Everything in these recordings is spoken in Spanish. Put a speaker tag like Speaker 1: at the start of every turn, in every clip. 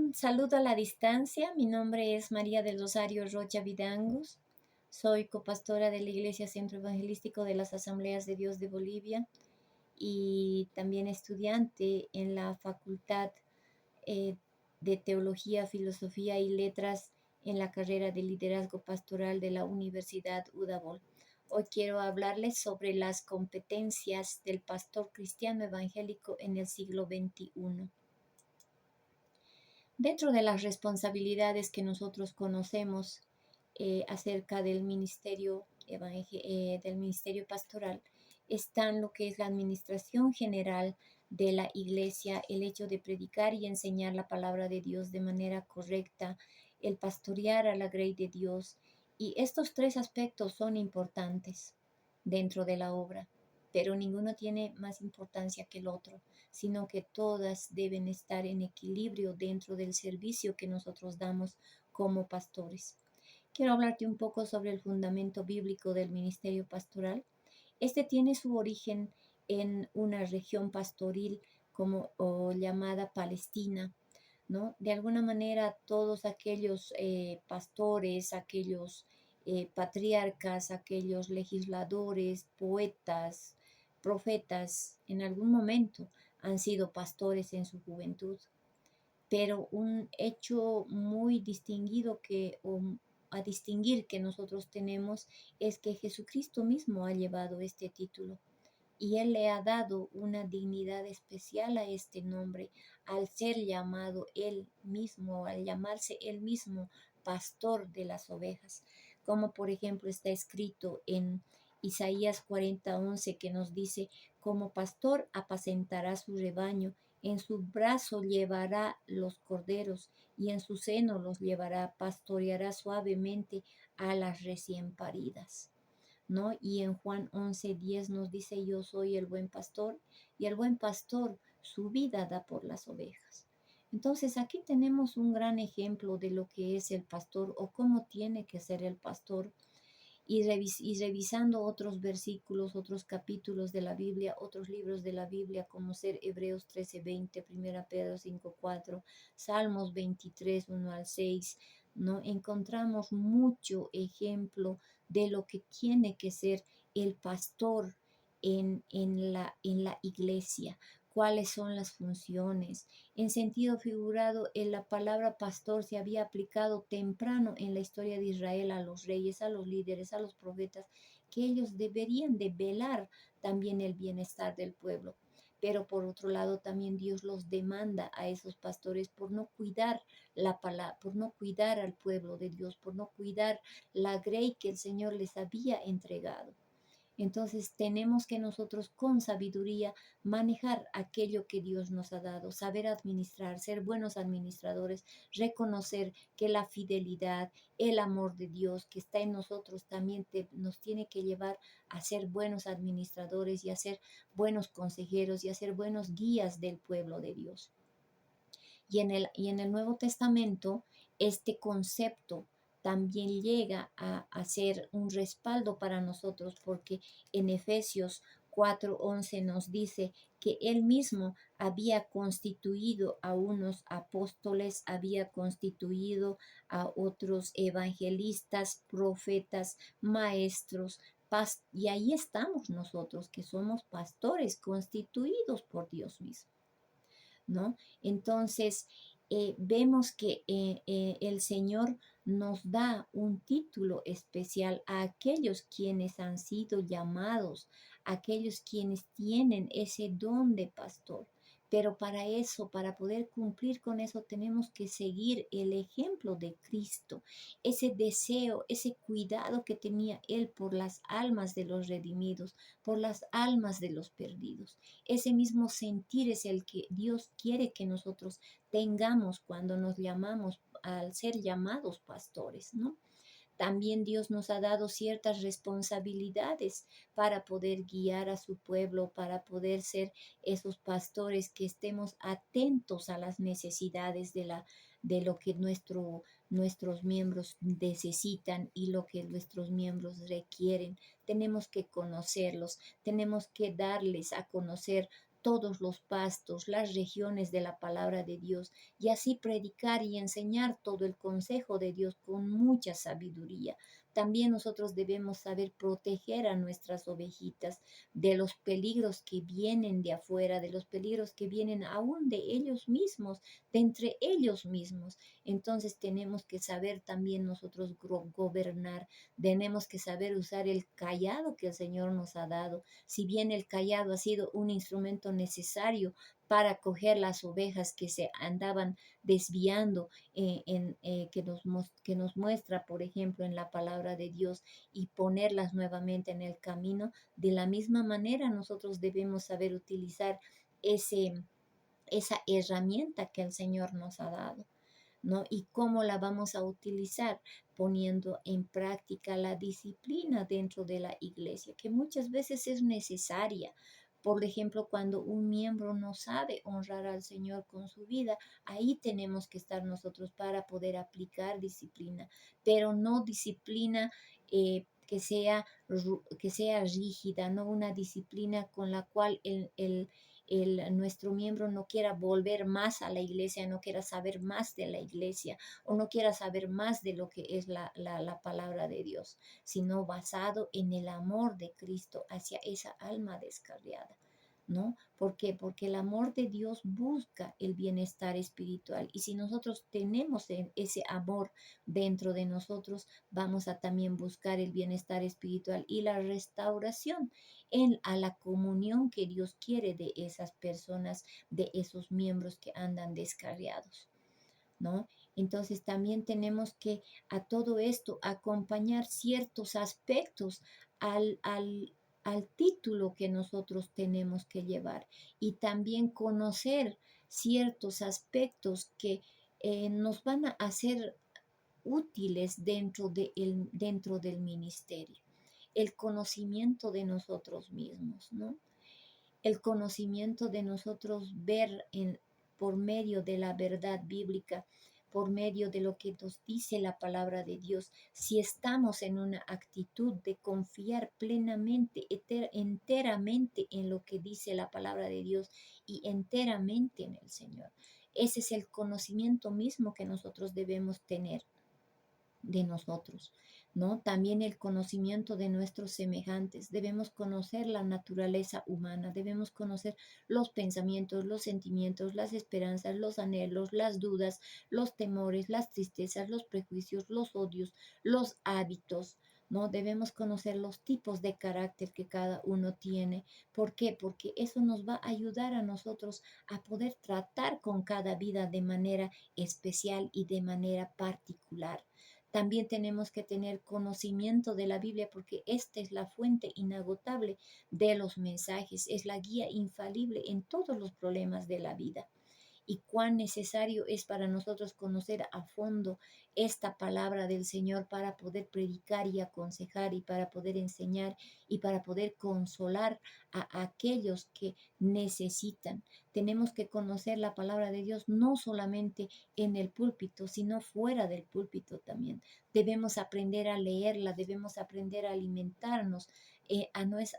Speaker 1: Un saludo a la distancia. Mi nombre es María del Rosario Rocha Vidangus. Soy copastora de la Iglesia Centro Evangelístico de las Asambleas de Dios de Bolivia y también estudiante en la Facultad eh, de Teología, Filosofía y Letras en la carrera de Liderazgo Pastoral de la Universidad Udabol. Hoy quiero hablarles sobre las competencias del pastor cristiano evangélico en el siglo XXI. Dentro de las responsabilidades que nosotros conocemos acerca del ministerio pastoral, están lo que es la administración general de la iglesia, el hecho de predicar y enseñar la palabra de Dios de manera correcta, el pastorear a la grey de Dios. Y estos tres aspectos son importantes dentro de la obra, pero ninguno tiene más importancia que el otro, sino que todas deben estar en equilibrio dentro del servicio que nosotros damos como pastores. Quiero hablarte un poco sobre el fundamento bíblico del ministerio pastoral. Este tiene su origen en una región pastoril como o llamada Palestina, ¿no? De alguna manera todos aquellos pastores, aquellos patriarcas, aquellos legisladores, poetas, profetas, en algún momento han sido pastores en su juventud. Pero un hecho muy distinguido a distinguir que nosotros tenemos es que Jesucristo mismo ha llevado este título y Él le ha dado una dignidad especial a este nombre al ser llamado Él mismo, al llamarse Él mismo pastor de las ovejas, como por ejemplo está escrito en Isaías 40:11 que nos dice, como pastor apacentará su rebaño, en su brazo llevará los corderos y en su seno los llevará, pastoreará suavemente a las recién paridas, ¿no? Y en Juan 11:10 nos dice, yo soy el buen pastor y el buen pastor su vida da por las ovejas. Entonces aquí tenemos un gran ejemplo de lo que es el pastor o cómo tiene que ser el pastor y revisando otros versículos, otros capítulos de la Biblia, otros libros de la Biblia, como ser Hebreos 13:20, 1 Pedro 5:4, Salmos 23:1 al 6, ¿no? Encontramos mucho ejemplo de lo que tiene que ser el pastor en la iglesia, cuáles son las funciones. En sentido figurado, en la palabra pastor se había aplicado temprano en la historia de Israel a los reyes, a los líderes, a los profetas, que ellos deberían de velar también el bienestar del pueblo. Pero por otro lado, también Dios los demanda a esos pastores por no cuidar la palabra, por no cuidar al pueblo de Dios, por no cuidar la grey que el Señor les había entregado. Entonces tenemos que nosotros con sabiduría manejar aquello que Dios nos ha dado, saber administrar, ser buenos administradores, reconocer que la fidelidad, el amor de Dios que está en nosotros también nos tiene que llevar a ser buenos administradores y a ser buenos consejeros y a ser buenos guías del pueblo de Dios. Y en el Nuevo Testamento, este concepto también llega a ser un respaldo para nosotros, porque en Efesios 4:11 nos dice que Él mismo había constituido a unos apóstoles, había constituido a otros evangelistas, profetas, maestros, y ahí estamos nosotros, que somos pastores constituidos por Dios mismo, ¿no? Entonces, vemos que el Señor nos da un título especial a aquellos quienes han sido llamados, aquellos quienes tienen ese don de pastor. Pero para eso, para poder cumplir con eso, tenemos que seguir el ejemplo de Cristo, ese deseo, ese cuidado que tenía Él por las almas de los redimidos, por las almas de los perdidos. Ese mismo sentir es el que Dios quiere que nosotros tengamos cuando nos llamamos al ser llamados pastores, ¿no? También Dios nos ha dado ciertas responsabilidades para poder guiar a su pueblo, para poder ser esos pastores que estemos atentos a las necesidades de lo que nuestros miembros necesitan y lo que nuestros miembros requieren. Tenemos que conocerlos, tenemos que darles a conocer todos los pastos, las regiones de la palabra de Dios, y así predicar y enseñar todo el consejo de Dios con mucha sabiduría. También nosotros debemos saber proteger a nuestras ovejitas de los peligros que vienen de afuera, de los peligros que vienen aún de ellos mismos, de entre ellos mismos. Entonces tenemos que saber también nosotros gobernar, tenemos que saber usar el callado que el Señor nos ha dado. Si bien el callado ha sido un instrumento necesario para coger las ovejas que se andaban desviando, que nos muestra, por ejemplo, en la palabra de Dios, y ponerlas nuevamente en el camino, de la misma manera nosotros debemos saber utilizar esa herramienta que el Señor nos ha dado, ¿no? Y cómo la vamos a utilizar, poniendo en práctica la disciplina dentro de la iglesia, que muchas veces es necesaria. Por ejemplo, cuando un miembro no sabe honrar al Señor con su vida, ahí tenemos que estar nosotros para poder aplicar disciplina, pero no disciplina que sea rígida, no una disciplina con la cual nuestro miembro no quiera volver más a la iglesia, no quiera saber más de la iglesia o no quiera saber más de lo que es la palabra de Dios, sino basado en el amor de Cristo hacia esa alma descarriada. ¿No? ¿Por qué? Porque el amor de Dios busca el bienestar espiritual, y si nosotros tenemos ese amor dentro de nosotros, vamos a también buscar el bienestar espiritual y la restauración a la comunión que Dios quiere de esas personas, de esos miembros que andan descarriados, ¿no? Entonces también tenemos que a todo esto acompañar ciertos aspectos al título que nosotros tenemos que llevar, y también conocer ciertos aspectos que nos van a hacer útiles dentro del ministerio. El conocimiento de nosotros mismos, ¿no? El conocimiento de nosotros por medio de la verdad bíblica, por medio de lo que nos dice la palabra de Dios, si estamos en una actitud de confiar plenamente, enteramente en lo que dice la palabra de Dios y enteramente en el Señor. Ese es el conocimiento mismo que nosotros debemos tener de nosotros, ¿no? También el conocimiento de nuestros semejantes. Debemos conocer la naturaleza humana, debemos conocer los pensamientos, los sentimientos, las esperanzas, los anhelos, las dudas, los temores, las tristezas, los prejuicios, los odios, los hábitos, ¿no? Debemos conocer los tipos de carácter que cada uno tiene. ¿Por qué? Porque eso nos va a ayudar a nosotros a poder tratar con cada vida de manera especial y de manera particular. También tenemos que tener conocimiento de la Biblia, porque esta es la fuente inagotable de los mensajes, es la guía infalible en todos los problemas de la vida. Y cuán necesario es para nosotros conocer a fondo esta palabra del Señor para poder predicar y aconsejar, y para poder enseñar, y para poder consolar a aquellos que necesitan. Tenemos que conocer la palabra de Dios no solamente en el púlpito, sino fuera del púlpito también. Debemos aprender a leerla, debemos aprender a alimentarnos,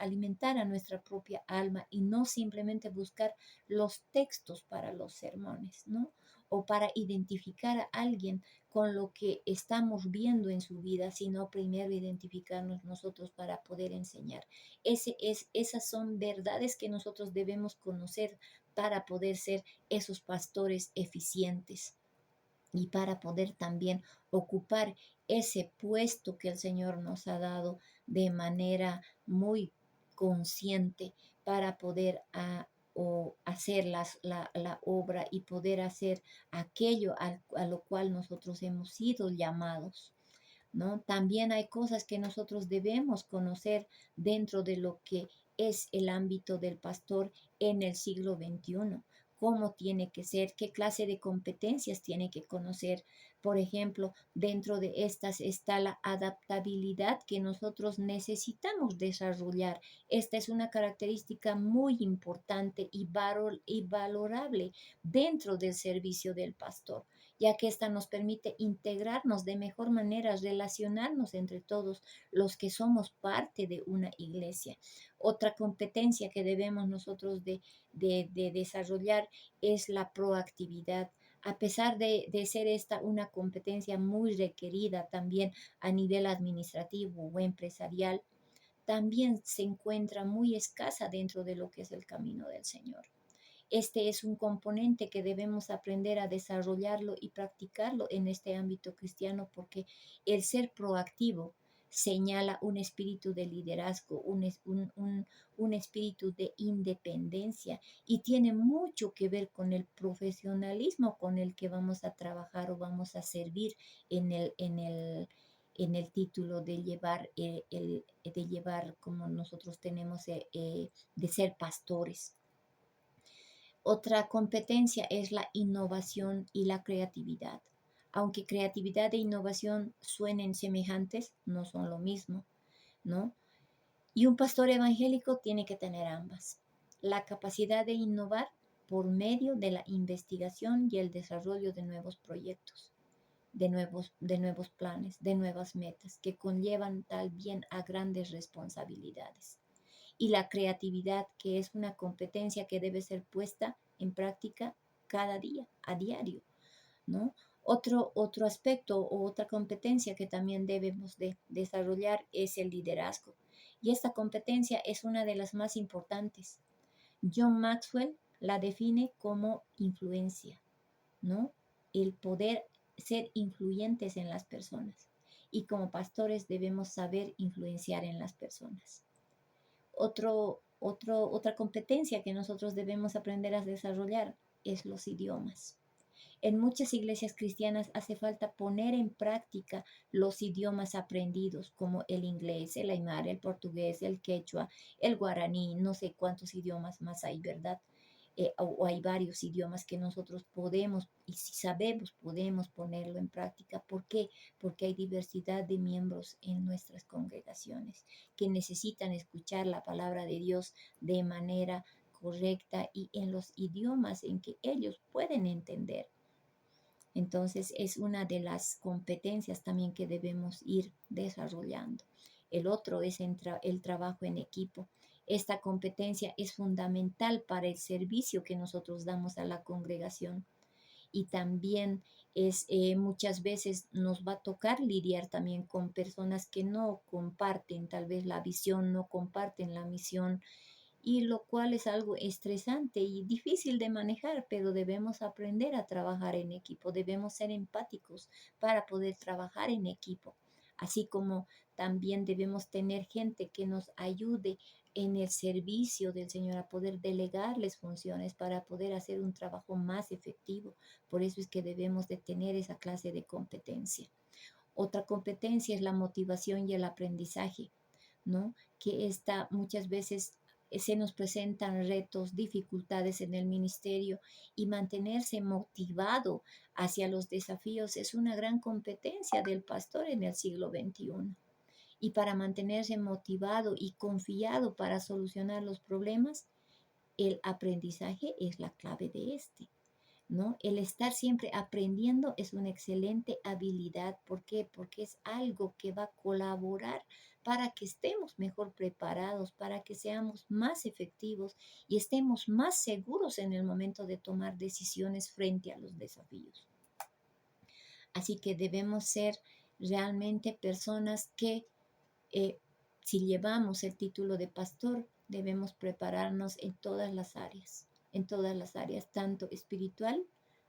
Speaker 1: alimentar a nuestra propia alma, y no simplemente buscar los textos para los sermones, ¿no? O para identificar a alguien con lo que estamos viendo en su vida, sino primero identificarnos nosotros para poder enseñar. Esas son verdades que nosotros debemos conocer para poder ser esos pastores eficientes, y para poder también ocupar ese puesto que el Señor nos ha dado de manera muy consciente, para poder o hacer la obra y poder hacer aquello a lo cual nosotros hemos sido llamados, ¿no? También hay cosas que nosotros debemos conocer dentro de lo que es el ámbito del pastor en el siglo XXI. Cómo tiene que ser, qué clase de competencias tiene que conocer. Por ejemplo, dentro de estas está la adaptabilidad que nosotros necesitamos desarrollar. Esta es una característica muy importante y valorable dentro del servicio del pastor. ya que esta nos permite integrarnos de mejor manera, relacionarnos entre todos los que somos parte de una iglesia. Otra competencia que debemos nosotros de desarrollar es la proactividad. A pesar de ser esta una competencia muy requerida también a nivel administrativo o empresarial, también se encuentra muy escasa dentro de lo que es el camino del Señor. Este es un componente que debemos aprender a desarrollarlo y practicarlo en este ámbito cristiano, porque el ser proactivo señala un espíritu de liderazgo, un espíritu de independencia, y tiene mucho que ver con el profesionalismo con el que vamos a trabajar o vamos a servir en el título de llevar como nosotros tenemos de ser pastores. Otra competencia es la innovación y la creatividad. Aunque creatividad e innovación suenen semejantes, no son lo mismo, ¿no? Y un pastor evangélico tiene que tener ambas. La capacidad de innovar por medio de la investigación y el desarrollo de nuevos proyectos, de nuevos planes, de nuevas metas que conllevan tal bien a grandes responsabilidades. Y la creatividad, que es una competencia que debe ser puesta en práctica cada día, a diario, ¿no? Otro aspecto o otra competencia que también debemos de desarrollar es el liderazgo. Y esta competencia es una de las más importantes. John Maxwell la define como influencia, ¿no? El poder ser influyentes en las personas. Y como pastores debemos saber influenciar en las personas. Otra competencia que nosotros debemos aprender a desarrollar es los idiomas. En muchas iglesias cristianas hace falta poner en práctica los idiomas aprendidos, como el inglés, el aymara, el portugués, el quechua, el guaraní, no sé cuántos idiomas más hay, ¿verdad? O hay varios idiomas que nosotros podemos, y si sabemos, podemos ponerlo en práctica. ¿Por qué? Porque hay diversidad de miembros en nuestras congregaciones que necesitan escuchar la palabra de Dios de manera correcta y en los idiomas en que ellos pueden entender. Entonces es una de las competencias también que debemos ir desarrollando. El otro es el trabajo en equipo. Esta competencia es fundamental para el servicio que nosotros damos a la congregación, y también muchas veces nos va a tocar lidiar también con personas que no comparten tal vez la visión, no comparten la misión, y lo cual es algo estresante y difícil de manejar, pero debemos aprender a trabajar en equipo, debemos ser empáticos para poder trabajar en equipo, así como también debemos tener gente que nos ayude en el servicio del Señor, a poder delegarles funciones para poder hacer un trabajo más efectivo. Por eso es que debemos de tener esa clase de competencia. Otra competencia es la motivación y el aprendizaje, ¿no? Que esta muchas veces se nos presentan retos, dificultades en el ministerio, y mantenerse motivado hacia los desafíos es una gran competencia del pastor en el siglo XXI. Y para mantenerse motivado y confiado para solucionar los problemas, el aprendizaje es la clave de este, ¿no? El estar siempre aprendiendo es una excelente habilidad. ¿Por qué? Porque es algo que va a colaborar para que estemos mejor preparados, para que seamos más efectivos y estemos más seguros en el momento de tomar decisiones frente a los desafíos. Así que debemos ser realmente personas que, eh, si llevamos el título de pastor, debemos prepararnos en todas las áreas, tanto espiritual,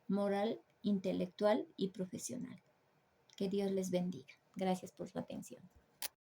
Speaker 1: moral, intelectual y profesional. Que Dios les bendiga. Gracias por su atención.